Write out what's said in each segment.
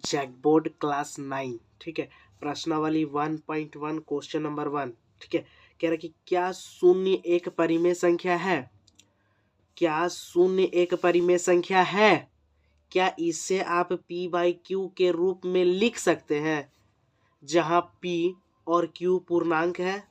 जैकबोर्ड class 9, ठीक है। प्रश्नावली 1.1 क्वेश्चन नंबर 1, ठीक है। कह रहा है कि क्या शून्य एक परिमेय संख्या है? क्या शून्य एक परिमेय संख्या है? क्या इसे आप p बाई क्यू के रूप में लिख सकते हैं, जहां p और q पूर्णांक है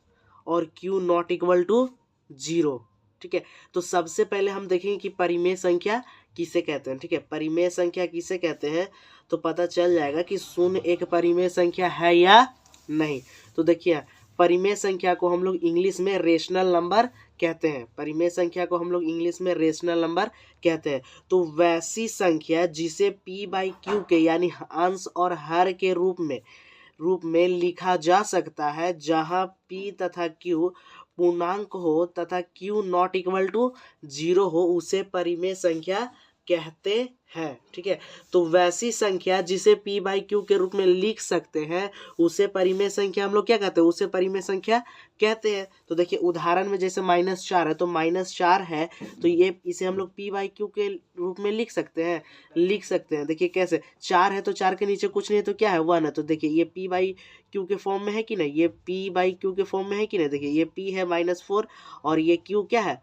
और q नॉट इक्वल टू 0, ठीक है। तो सबसे पहले हम देखेंगे कि परिमेय संख्या किसे कहते हैं, ठीक है। परिमेय संख्या किसे कहते हैं तो पता चल जाएगा कि शून्य एक परिमेय संख्या है या नहीं। तो देखिए, परिमेय संख्या को हम लोग इंग्लिश में रेशनल नंबर कहते हैं। परिमेय संख्या को हम लोग इंग्लिश में रेशनल नंबर कहते हैं। तो वैसी संख्या जिसे p बाई क्यू के यानी अंश और हर के रूप में लिखा जा सकता है, जहां p तथा q पूर्णांक हो तथा q नॉट इक्वल टू 0 हो, उसे परिमेय संख्या कहते हैं, ठीक है। तो वैसी संख्या जिसे p बाई क्यू के रूप में लिख सकते हैं, उसे परिमेय संख्या हम लोग क्या कहते हैं, उसे परिमेय संख्या कहते हैं। तो देखिए उदाहरण में जैसे -4 है, तो -4 है तो ये इसे हम लोग p बाई क्यू के रूप में लिख सकते हैं। देखिए कैसे, 4 है तो 4 के नीचे कुछ नहीं है तो क्या है, 1 है। तो देखिए ये p बाई क्यू के फॉर्म में है कि नहीं, ये p बाई क्यू के फॉर्म में है कि नहीं। देखिए ये p है -4 और ये q क्या है,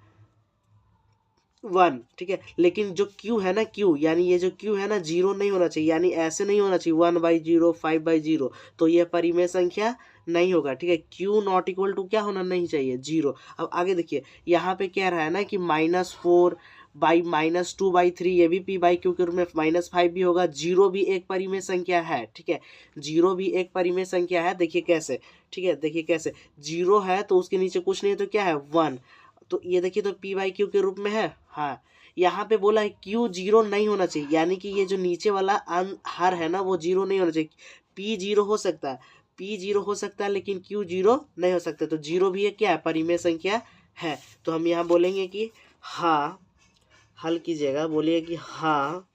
1, ठीक है। लेकिन जो q है ना, q यानी ये जो q है ना, 0 नहीं होना चाहिए, यानी ऐसे नहीं होना चाहिए 1/0 5/0, तो ये परिमेय संख्या नहीं होगा, ठीक है। q नॉट इक्वल टू क्या होना नहीं चाहिए, 0। अब आगे देखिए, यहाँ पे कह रहा है ना कि -4 बाई -2/3, ये भी p बाई क्यू के रूप में -5 भी होगा। 0 भी एक परिमेय संख्या है, ठीक है। 0 भी एक परिमेय संख्या है। देखिए कैसे, ठीक है, देखिए कैसे, 0 है तो उसके नीचे कुछ नहीं है तो क्या है, 1। तो ये देखिए तो p बाई क्यू के रूप में है, हाँ। यहाँ पे बोला है q 0 नहीं होना चाहिए, यानी कि ये जो नीचे वाला हर है ना, वो 0 नहीं होना चाहिए। p 0 हो सकता है, p 0 हो सकता है, लेकिन q 0 नहीं हो सकता। तो 0 भी है क्या है, परिमेय संख्या है। तो हम यहाँ बोलेंगे कि हाँ, हल कीजिएगा, बोलिए कि हाँ,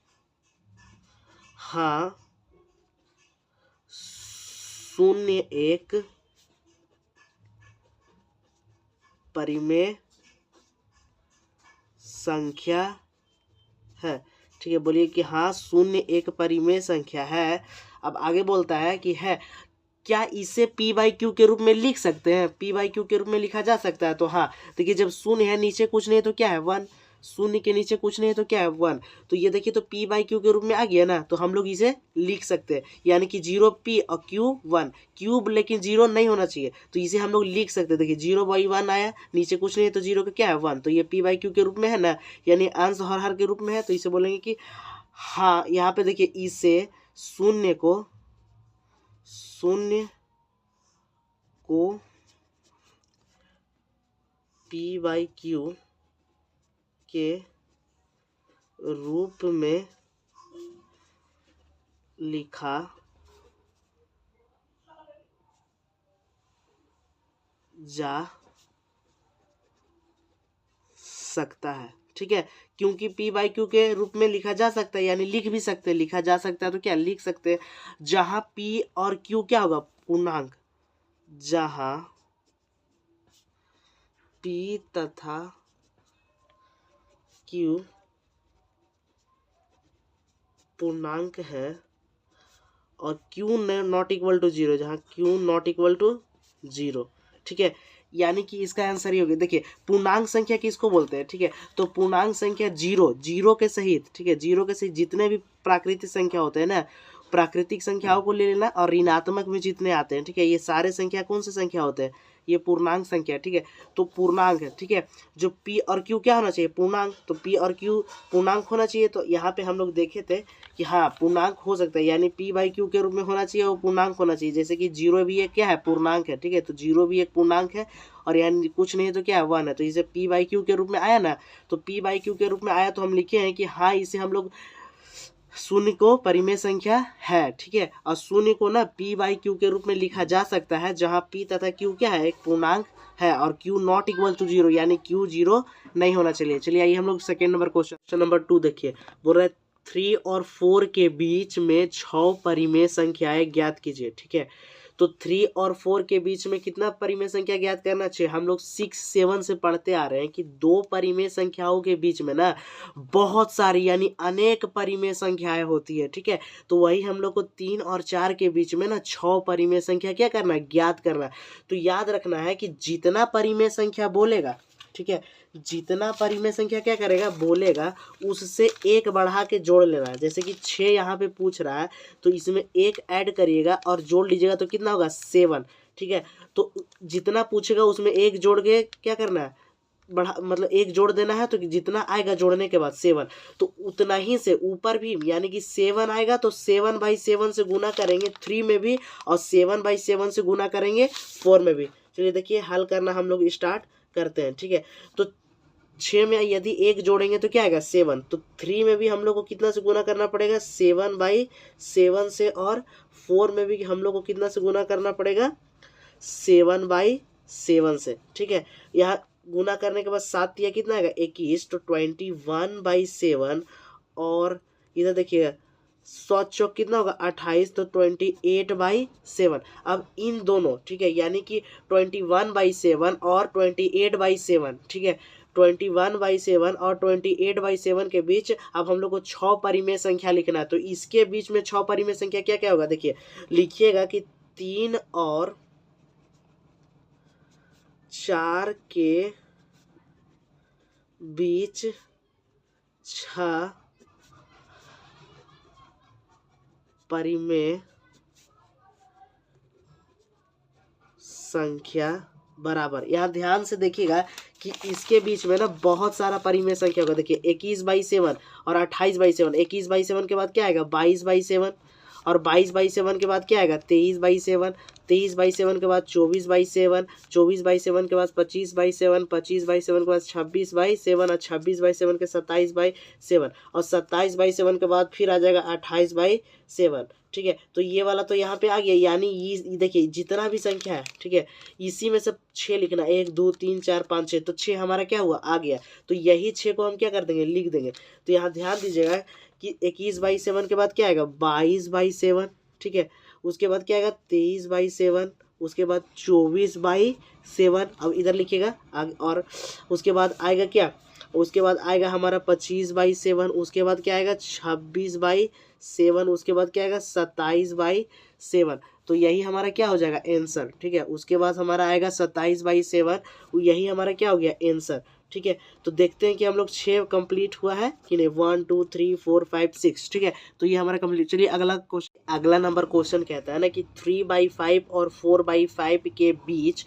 हाँ शून्य एक परिमेय संख्या है, ठीक है। बोलिए कि हाँ शून्य एक परिमेय संख्या है। अब आगे बोलता है कि है क्या इसे p बाई क्यू के रूप में लिख सकते हैं, p बाई क्यू के रूप में लिखा जा सकता है। तो हाँ, देखिए जब शून्य है नीचे कुछ नहीं है तो क्या है, 1। शून्य के नीचे कुछ नहीं है तो क्या है, 1। तो ये देखिए तो p बाई क्यू के रूप में आ गया ना, तो हम लोग इसे लिख सकते हैं, यानी कि 0 p और q 1, क्यूब लेकिन 0 नहीं होना चाहिए, तो इसे हम लोग लिख सकते हैं। देखिए 0/1 आया, नीचे कुछ नहीं है तो 0 का क्या है, 1। तो ये p बाई क्यू के रूप में है ना, यानी अंश और हर के रूप में है। तो इसे बोलेंगे कि हाँ, यहाँ पे देखिए इसे शून्य को p बाई क्यू के रूप में लिखा जा सकता है, ठीक है। क्योंकि p बाई क्यू के रूप में लिखा जा सकता है, यानी लिख भी सकते हैं, लिखा जा सकता है तो क्या लिख सकते हैं, जहां p और q क्या होगा, पूर्णांक। जहां p तथा q पूर्णांक है और q नॉट इक्वल टू 0, जहां q नॉट इक्वल टू 0, ठीक है। यानी कि इसका आंसर ही हो गया। देखिए पूर्णांक संख्या किसको बोलते हैं, ठीक है। तो पूर्णांक संख्या 0 के सहित, ठीक है, 0 के सहित जितने भी प्राकृतिक संख्या होते हैं ना, प्राकृतिक संख्याओं को ले लेना और ऋणात्मक में जितने आते हैं, ठीक है, ये सारे संख्या कौन से संख्या होते हैं, ये पूर्णांक संख्या, ठीक है। तो पूर्णांक है, ठीक है। जो p और q क्या होना चाहिए, पूर्णांक। तो p और q पूर्णांक होना चाहिए। तो यहाँ पे हम लोग देखे थे कि हाँ पूर्णांक हो सकता है, यानी p बाई क्यू के रूप में होना चाहिए, वो पूर्णांक होना चाहिए। जैसे कि 0 भी एक क्या है, पूर्णांक है, ठीक है। तो 0 भी एक पूर्णांक है और यानी कुछ नहीं तो क्या है, 1 है। तो इसे p बाई क्यू के रूप में आया ना, तो p बाई क्यू के रूप में आया तो हम लिखे हैं कि हाँ इसे हम लोग शून्य को परिमेय संख्या है, ठीक है। और शून्य को ना p बाई क्यू के रूप में लिखा जा सकता है, जहां p तथा q क्या है, एक पूर्णांक है और q नॉट इक्वल टू 0, यानी q 0 नहीं होना चाहिए। चलिए आइए हम लोग सेकेंड नंबर क्वेश्चन नंबर 2 देखिए। बोल रहे 3 और 4 के बीच में 6 परिमेय संख्याएं ज्ञात कीजिए, ठीक है। तो 3 और 4 के बीच में कितना परिमेय संख्या ज्ञात करना चाहिए। हम लोग 6 7 से पढ़ते आ रहे हैं कि दो परिमेय संख्याओं के बीच में ना बहुत सारी यानी अनेक परिमेय संख्याएं होती है, ठीक है। तो वही हम लोग को 3 और 4 के बीच में ना 6 परिमेय संख्या क्या करना है, ज्ञात करना है। तो याद रखना है कि जितना परिमेय संख्या बोलेगा, ठीक है, जितना परिमेय संख्या क्या करेगा बोलेगा, उससे एक बढ़ा के जोड़ लेना है। जैसे कि 6 यहाँ पे पूछ रहा है तो इसमें एक ऐड करिएगा और जोड़ लीजिएगा तो कितना होगा 7, ठीक है। तो जितना पूछेगा उसमें एक जोड़ के क्या करना है, बढ़ा मतलब एक जोड़ देना है। तो जितना आएगा जोड़ने के बाद 7, तो उतना ही से ऊपर भी यानी कि 7 आएगा तो 7/7 से गुना करेंगे 3 में भी, और 7/7 से गुना करेंगे 4 में भी। चलिए देखिए हल करना हम लोग स्टार्ट करते हैं, ठीक है। तो 6 में यदि एक जोड़ेंगे तो क्या आएगा 7, तो 3 में भी हम लोग को कितना से गुना करना पड़ेगा 7/7 से, और 4 में भी हम लोग को कितना से गुना करना पड़ेगा 7/7 से, ठीक है। यहाँ गुना करने के बाद 7 दिया कितना आएगा 21, तो 21/7, और इधर देखिएगा 100 चौक कितना होगा 28, तो 28/7। अब इन दोनों, ठीक है, यानी कि 21/7 और 28/7, ठीक है, 21/7 और 28/7 के बीच अब हम लोग को 6 परिमेय संख्या लिखना है। तो इसके बीच में 6 परिमेय संख्या क्या क्या होगा, देखिए लिखिएगा कि 3 और 4 के बीच 6 परिमेय संख्या बराबर। यहाँ ध्यान से देखिएगा कि इसके बीच में ना बहुत सारा परिमेय संख्या होगा। देखिए 21/7 और 28/7, 21/7 के बाद क्या आएगा 22/7, और 22/7 के बाद क्या आएगा 23/7, 23/7 के बाद 24/7, 24/7 के बाद 25/7, 25/7 के बाद 26/7, और 26/7 के 27/7, और 27/7 के बाद फिर आ जाएगा 28/7, ठीक है। तो ये वाला तो यहाँ पे आ गया, यानी ये देखिए जितना भी संख्या है, ठीक है, इसी में से 6 लिखना, 1 2 3 4 5 6, तो 6 हमारा क्या हुआ आ गया। तो यही 6 को हम क्या कर देंगे लिख देंगे। तो यहाँ ध्यान दीजिएगा कि 21/7 के बाद क्या आएगा 22/7, ठीक है, उसके बाद क्या आएगा 23/7, उसके बाद 24/7, अब इधर लिखिएगा और उसके बाद आएगा क्या, उसके बाद आएगा हमारा 25/7, उसके बाद क्या आएगा 26/7, उसके बाद क्या आएगा 27/7। तो यही हमारा क्या हो जाएगा आंसर, ठीक है। उसके बाद हमारा आएगा 27/7, यही हमारा क्या हो गया आंसर, ठीक है। तो देखते हैं कि हम लोग 6 कंप्लीट हुआ है कि नहीं, 1 2 3 4 5 6, ठीक है। तो ये हमारा कंप्लीट। चलिए अगला क्वेश्चन, अगला नंबर क्वेश्चन कहता है ना कि 3/5 और 4/5 के बीच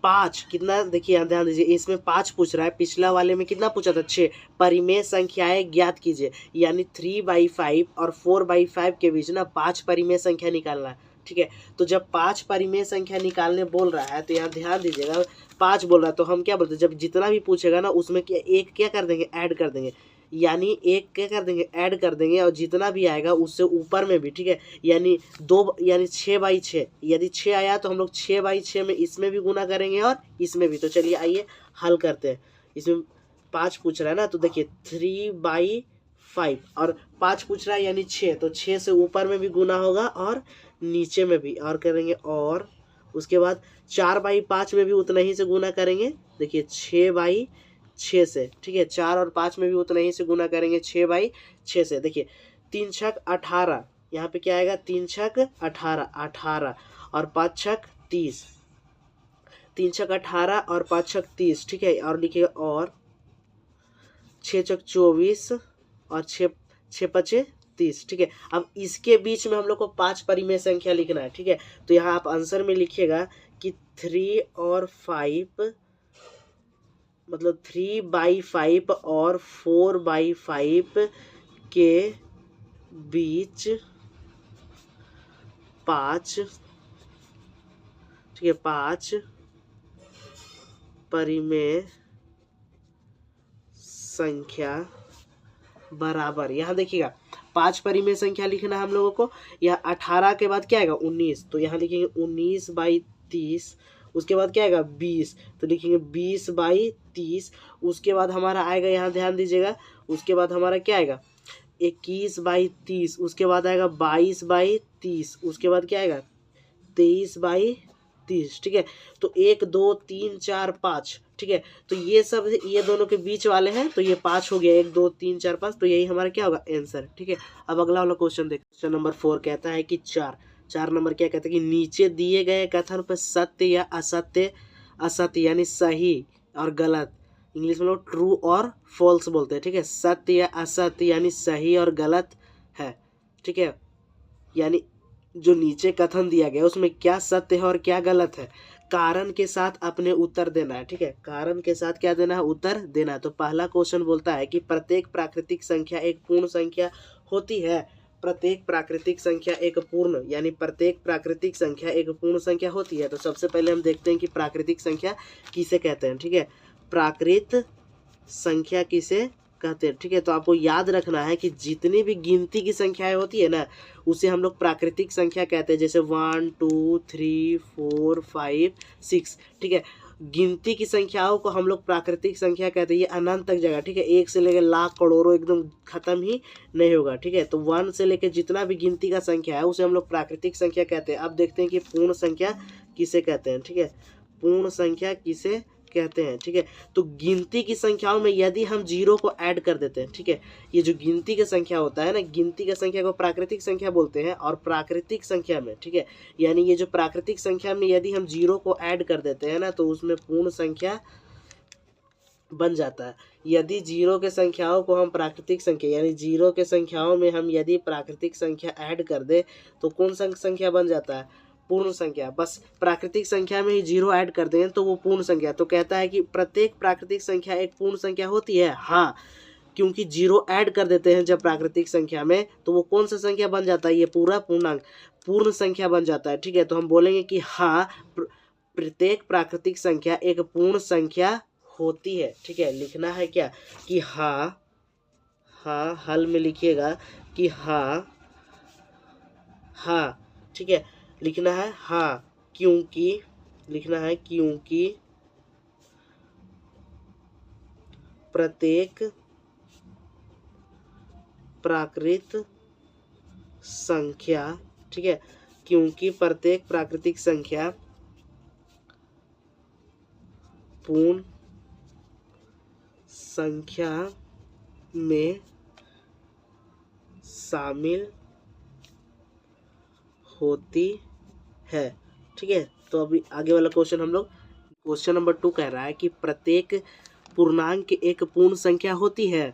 5 कितना, देखिए यहाँ ध्यान दीजिए, इसमें 5 पूछ रहा है, पिछला वाले में कितना पूछा था 6। परिमेय संख्याएं ज्ञात कीजिए, यानी 3/5 और 4/5 के बीच ना 5 परिमेय संख्या निकालना है, ठीक है। तो जब 5 परिमेय संख्या निकालने बोल रहा है तो यहाँ ध्यान दीजिएगा 5 बोल रहा है, तो हम क्या बोलते हैं जब जितना भी पूछेगा ना उसमें क्या एक क्या कर देंगे ऐड कर देंगे, यानी एक क्या कर देंगे ऐड कर देंगे, और जितना भी आएगा उससे ऊपर में भी, ठीक है, यानी 2 यानी 6/6, यदि 6 आया तो हम लोग 6/6 में इसमें भी गुना करेंगे और इसमें भी। तो चलिए आइए हल करते हैं। इसमें 5 पूछ रहा है ना, तो देखिए 3/5 और 5 पूछ रहा है यानी 6, तो 6 से ऊपर में भी गुना होगा और नीचे में भी, और करेंगे, और उसके बाद 4/5 में भी उतना ही से गुना करेंगे। देखिए 6/6 से, ठीक है, 4 और 5 में भी उतना ही से गुना करेंगे 6/6 से। देखिए 3 छक 18, यहाँ पे क्या आएगा 3 छक 18, 18 और 5 छक 30, 3 छक 18 और 5 छक 30, ठीक है। और लिखिएगा और 6 छक 24 और 6 5 30, ठीक है। अब इसके बीच में हम लोग को 5 परिमेय संख्या लिखना है, ठीक है। तो यहाँ आप आंसर में लिखिएगा कि 3 और 5 मतलब 3/5 और 4/5 के बीच 5, ठीक है, 5 परिमेय संख्या बराबर। यहाँ देखिएगा 5 परिमेय संख्या लिखना है हम लोगों को। यहाँ 18 के बाद क्या आएगा 19, तो यहाँ लिखेंगे 19/30, उसके बाद क्या आएगा 20, तो लिखेंगे 20/30, उसके बाद हमारा आएगा, यहाँ ध्यान दीजिएगा, उसके बाद हमारा क्या आएगा 21/30, उसके बाद आएगा 22/30, उसके बाद क्या आएगा 23/30, ठीक है। तो 1 2 3 4 5, ठीक है। तो ये सब ये दोनों के बीच वाले हैं, तो ये 5 हो गया, 1 2 3 4 5, तो यही हमारा क्या होगा आंसर, ठीक है। अब अगला वाला क्वेश्चन देख, क्वेश्चन नंबर 4 कहता है कि 4 नंबर क्या कहता है कि नीचे दिए गए कथन पर सत्य या असत्य, असत्य यानी सही और गलत, इंग्लिश में लोग ट्रू और फॉल्स बोलते हैं, ठीक है। सत्य या असत्य यानी सही और गलत है, ठीक है। यानी जो नीचे कथन दिया गया उसमें क्या सत्य है और क्या गलत है, कारण के साथ अपने उत्तर देना है, ठीक है। कारण के साथ क्या देना है, उत्तर देना है। तो पहला क्वेश्चन बोलता है कि प्रत्येक प्राकृतिक संख्या एक पूर्ण संख्या होती है। प्रत्येक प्राकृतिक संख्या एक पूर्ण, यानी प्रत्येक प्राकृतिक संख्या एक पूर्ण संख्या होती है। तो सबसे पहले हम देखते हैं कि प्राकृतिक संख्या किसे कहते हैं, ठीक है। प्राकृत संख्या किसे कहते हैं, ठीक है। तो आपको याद रखना है कि जितनी भी गिनती की संख्याएं होती है ना, उसे हम लोग प्राकृतिक संख्या कहते हैं। जैसे 1 2 3 4 5 6, ठीक है। गिनती की संख्याओं को हम लोग प्राकृतिक संख्या कहते हैं। ये अनंत तक जाएगा, ठीक है। 1 से लेकर लाख करोड़ों एकदम खत्म ही नहीं होगा, ठीक है। तो 1 से लेकर जितना भी गिनती का संख्या है उसे हम लोग प्राकृतिक संख्या कहते हैं। अब देखते हैं कि पूर्ण संख्या किसे कहते हैं, ठीक है। पूर्ण संख्या किसे कहते हैं, ठीक है। तो गिनती की संख्याओं में यदि हम जीरो को ऐड कर देते हैं, ठीक है। ये जो गिनती की संख्या होता है ना, गिनती की संख्या को प्राकृतिक संख्या बोलते हैं। और प्राकृतिक संख्या में, ठीक है, यानी ये जो प्राकृतिक संख्या में यदि हम जीरो को ऐड कर देते हैं ना, तो उसमें पूर्ण संख्या बन जाता है। यदि जीरो के संख्याओं को हम प्राकृतिक संख्या, यानी जीरो के संख्याओं में हम यदि प्राकृतिक संख्या ऐड कर दे तो कौन सा संख्या बन जाता है, पूर्ण संख्या। बस प्राकृतिक संख्या में ही जीरो ऐड कर दें तो वो पूर्ण संख्या। तो कहता है कि प्रत्येक प्राकृतिक संख्या एक पूर्ण संख्या होती है, हाँ, क्योंकि जीरो ऐड कर देते हैं जब प्राकृतिक संख्या में, तो वो कौन सा संख्या बन जाता है, ये पूरा पूर्णांक पूर्ण संख्या बन जाता है, ठीक है। तो हम बोलेंगे कि हाँ, प्रत्येक प्राकृतिक संख्या एक पूर्ण संख्या होती है, ठीक है। लिखना है क्या कि हाँ, हाँ हल में लिखिएगा कि हाँ, हाँ, ठीक है। लिखना है हाँ, क्योंकि, लिखना है क्योंकि प्रत्येक प्राकृत संख्या, ठीक है, क्योंकि प्रत्येक प्राकृतिक संख्या पूर्ण संख्या में शामिल होती है, ठीक है। तो अभी आगे वाला क्वेश्चन हम लोग, क्वेश्चन नंबर 2 कह रहा है कि प्रत्येक पूर्णांक एक पूर्ण संख्या होती है।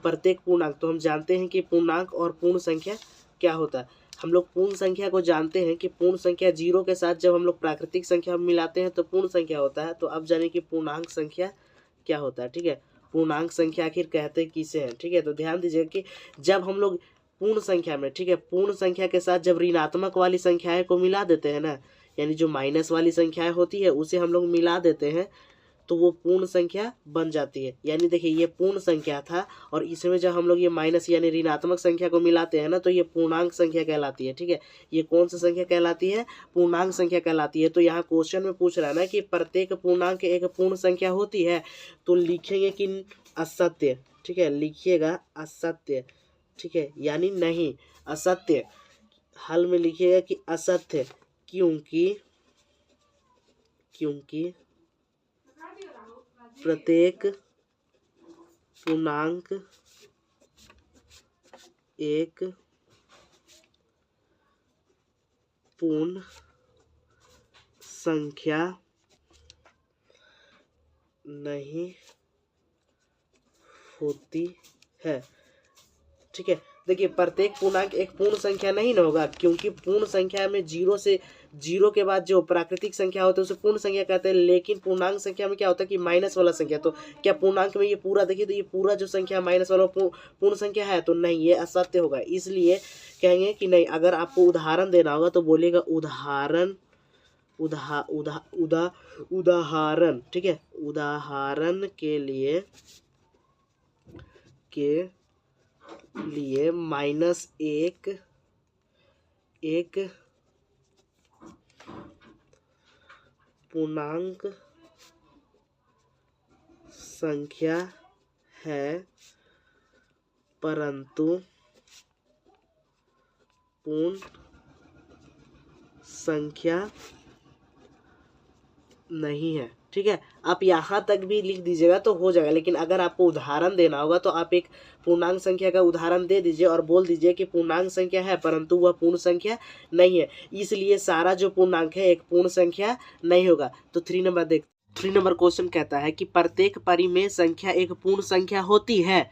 प्रत्येक पूर्णांक, तो हम जानते हैं कि पूर्णांक और पूर्ण संख्या क्या होता है। हम लोग पूर्ण संख्या को जानते हैं कि पूर्ण संख्या जीरो के साथ जब हम लोग प्राकृतिक संख्या मिलाते हैं तो पूर्ण संख्या होता है। तो अब जाने कि पूर्णांक संख्या क्या होता है, ठीक है। पूर्णांक संख्या आखिर कहते किसे हैं, ठीक है। तो ध्यान दीजिए कि जब हम लोग पूर्ण संख्या में, ठीक है, पूर्ण संख्या के साथ जब ऋणात्मक वाली संख्याएं को मिला देते हैं ना, यानी जो माइनस वाली संख्याएं होती है उसे हम लोग मिला देते हैं, तो वो पूर्ण संख्या बन जाती है। यानी देखिए ये पूर्ण संख्या था और इसमें जब हम लोग ये माइनस यानी ऋणात्मक संख्या को मिलाते हैं ना, तो ये पूर्णांक संख्या कहलाती है, ठीक है। ये कौन सा संख्या कहलाती है, पूर्णांक संख्या कहलाती है। तो यहाँ क्वेश्चन में पूछ रहा है ना कि प्रत्येक पूर्णांक एक पूर्ण संख्या होती है, तो लिखेंगे कि असत्य, ठीक है, लिखिएगा असत्य, ठीक है, यानी नहीं, असत्य। हल में लिखिएगा कि असत्य, क्योंकि प्रत्येक पूर्णांक एक पूर्ण संख्या नहीं होती है, ठीक है। देखिए प्रत्येक पूर्णांक एक पूर्ण संख्या नहीं ना होगा, क्योंकि पूर्ण संख्या में जीरो के बाद जो प्राकृतिक संख्या होता है उसे पूर्ण संख्या कहते हैं। लेकिन पूर्णांक संख्या में क्या होता है कि माइनस वाला संख्या, तो क्या पूर्णांक में ये पूरा, देखिए तो ये पूरा जो संख्या माइनस वाला पूर्ण संख्या है, तो नहीं, ये असत्य होगा। इसलिए कहेंगे कि नहीं, अगर आपको उदाहरण देना होगा तो बोलिएगा उदाहरण, उदाहरण, ठीक है। उदाहरण के लिए -1 एक पूर्णांक संख्या है, परंतु पूर्ण संख्या नहीं है। ठीक है, आप यहाँ तक भी लिख दीजिएगा तो हो जाएगा, लेकिन अगर आपको उदाहरण देना होगा तो आप एक पूर्णांक संख्या का उदाहरण दे दीजिए और बोल दीजिए कि पूर्णांक संख्या है परंतु वह पूर्ण संख्या नहीं है, इसलिए सारा जो पूर्णांक है एक पूर्ण संख्या नहीं होगा। तो 3 नंबर क्वेश्चन कहता है कि प्रत्येक परिमेय संख्या एक पूर्ण संख्या होती है।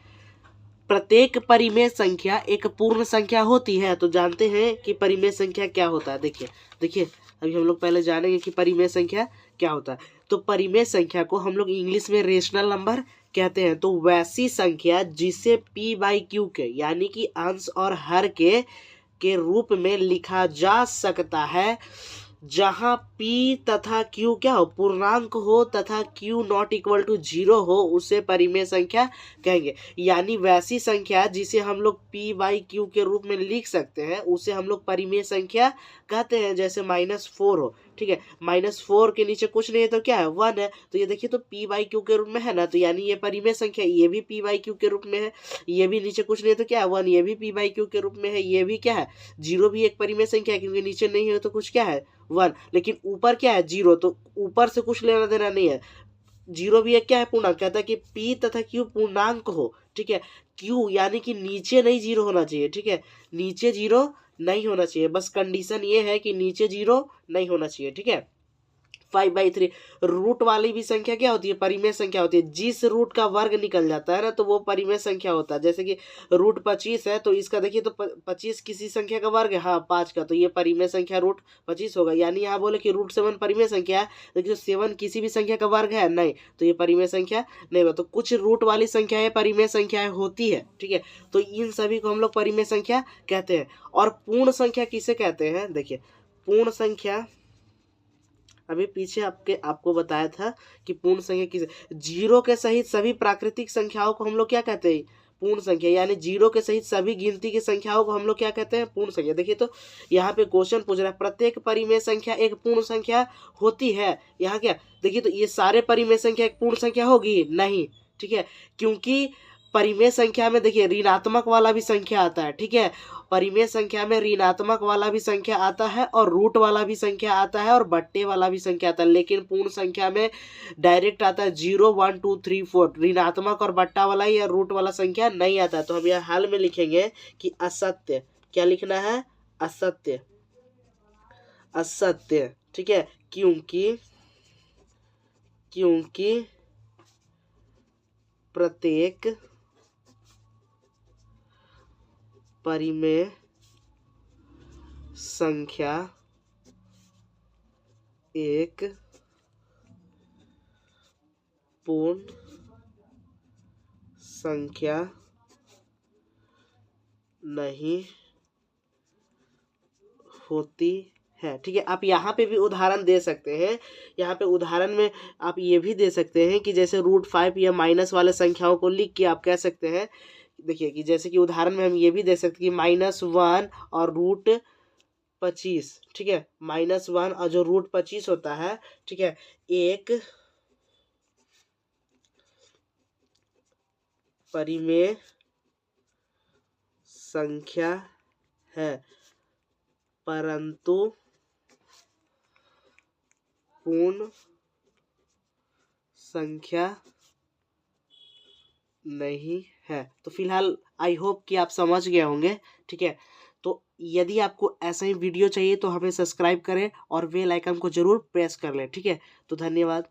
प्रत्येक परिमेय संख्या एक पूर्ण संख्या होती है। तो जानते हैं कि परिमेय संख्या क्या होता है। देखिए अभी हम लोग पहले जानेंगे कि परिमेय संख्या क्या होता है। तो परिमेय संख्या को हम लोग इंग्लिश में रेशनल नंबर कहते हैं। तो वैसी संख्या जिसे p/q के यानी कि अंश और हर के रूप में लिखा जा सकता है, जहां p तथा q क्या हो, पूर्णांक हो तथा q नॉट इक्वल टू 0 हो, उसे परिमेय संख्या कहेंगे। यानी वैसी संख्या जिसे हम लोग p/q के रूप में लिख सकते हैं उसे हम लोग परिमेय संख्या कहते हैं। जैसे -4 हो, ठीक है, -4 के नीचे कुछ नहीं है तो क्या है, 1 है। तो ये देखिए तो p/q के रूप में है ना, तो यानी ये परिमेय संख्या, ये भी p/q के रूप में है। ये भी नीचे कुछ नहीं है तो क्या है, 1, ये भी p/q के रूप में है। ये भी क्या है, 0 भी एक परिमेय संख्या है, क्योंकि नीचे नहीं है तो कुछ क्या है, 1, लेकिन ऊपर क्या है, 0, तो ऊपर से कुछ लेना देना नहीं है। 0 भी एक क्या है, पूर्णांक। कहता है कि p तथा q पूर्णांक हो, ठीक है। q यानी कि नीचे नहीं 0 होना चाहिए, ठीक है, नीचे 0 नहीं होना चाहिए, बस कंडीशन ये है कि नीचे 0 नहीं होना चाहिए, ठीक है। 5/3 रूट वाली भी संख्या क्या होती है, परिमेय संख्या होती है। जिस रूट का वर्ग निकल जाता है ना तो वो परिमेय संख्या होता है। जैसे कि रूट 25 है तो इसका देखिए तो 25 किसी संख्या का वर्ग है, हाँ 5 का, तो ये परिमेय संख्या रूट 25 होगा। यानी यहाँ बोले कि रूट 7 परिमेय संख्या है, लेकिन 7 किसी भी संख्या का वर्ग है नहीं, तो ये परिमेय संख्या नहीं होगा। तो कुछ रूट वाली संख्याएं परिमेय संख्याएं होती है, ठीक है। तो इन सभी को हम लोग परिमेय संख्या कहते हैं। और पूर्ण संख्या किसे कहते हैं, देखिए पूर्ण संख्या अभी पीछे आपको बताया था कि पूर्ण संख्या किसे, 0 के सहित सभी प्राकृतिक संख्याओं को हम लोग क्या कहते हैं, पूर्ण संख्या। यानी 0 के सहित सभी गिनती की संख्याओं को हम लोग क्या कहते हैं, पूर्ण संख्या। देखिए तो यहाँ पे क्वेश्चन पूछ रहा है प्रत्येक परिमेय संख्या एक पूर्ण संख्या होती है। यहाँ क्या, देखिए तो ये सारे परिमेय संख्या एक पूर्ण संख्या होगी नहीं, ठीक है, क्योंकि परिमेय संख्या में देखिए ऋणात्मक वाला भी संख्या आता है, ठीक है। परिमेय संख्या में ऋणात्मक वाला भी संख्या आता है और रूट वाला भी संख्या आता है और बट्टे वाला भी संख्या आता है, लेकिन पूर्ण संख्या में डायरेक्ट आता है 0 1 2 3 4, ऋणात्मक और बट्टा वाला या रूट वाला संख्या नहीं आता है। तो हम यहाँ हल में लिखेंगे कि असत्य, क्या लिखना है, असत्य, असत्य, ठीक है, क्योंकि प्रत्येक परिमेय संख्या एक पूर्ण संख्या नहीं होती है, ठीक है। आप यहाँ पे भी उदाहरण दे सकते हैं। यहाँ पे उदाहरण में आप ये भी दे सकते हैं कि जैसे √5 या माइनस वाले संख्याओं को लिख के आप कह सकते हैं, देखिए कि जैसे कि उदाहरण में हम ये भी दे सकते हैं कि -1 और √25, ठीक है, -1 और जो √25 होता है, ठीक है, एक परिमेय संख्या है परंतु पूर्ण संख्या नहीं है। तो फिलहाल आई होप कि आप समझ गए होंगे, ठीक है। तो यदि आपको ऐसा ही वीडियो चाहिए तो हमें सब्सक्राइब करें और बेल आइकन को जरूर प्रेस कर लें, ठीक है। तो धन्यवाद।